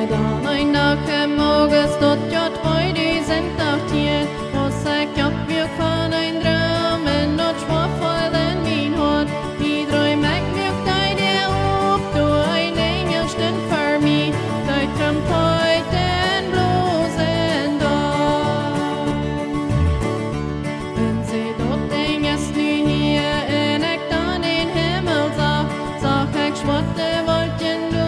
dan ein dag morgens tot jag tvoj du sendt av tjen, og seg opp vi kan ein drømmen, og två for den min hånd. I drøy meg mjuk deg det opp, du ein engel stund for mi, deg trampoiten blåsen da. Men se dot enges nu hier, en ek dan in himmel sag ek svarte volken du,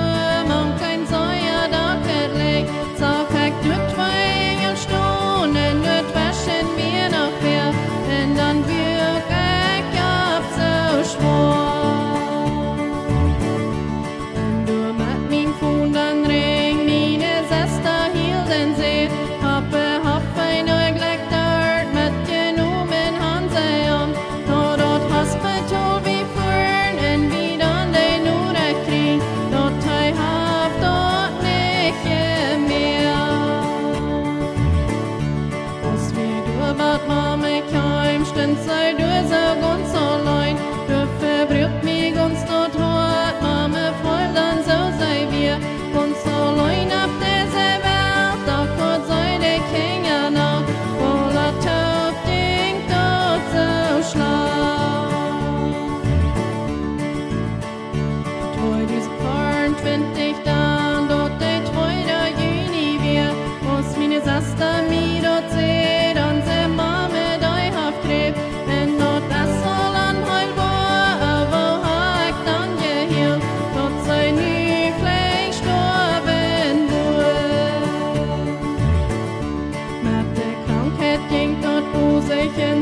man kein Säuer da kerleg, sag ek du zwei Engel stonen, du waschen mir noch her, denn dann wirk ek ab so schwor. Wenn du mit min Fuhn dann ring, mine Sester hielden sie, hoppe ein Ögleck dort, mit genommen Hanse an, nur dort Hospital wie vorn, en wie dann den Ure krieg, dort hei haft dort nicht mehr. Was wir du wat Mama keim, stund sei du so ganz allein, du verbrüht mich ganz dort hart, Mama voll dann so sei wir, ganz allein auf dieser Welt, doch Gott sei der Kinder noch, voller Taub Ding dort so schlau. 2020 dan, dort der 2. Juni wir, was meine Sester mir dort seht, und se Mame dei haft greb, wenn dort das Holland heil war, wo ha ich dann gehielt, dort sei nie gleich storben wohl. Mit der Krankheit ging dort wo sich in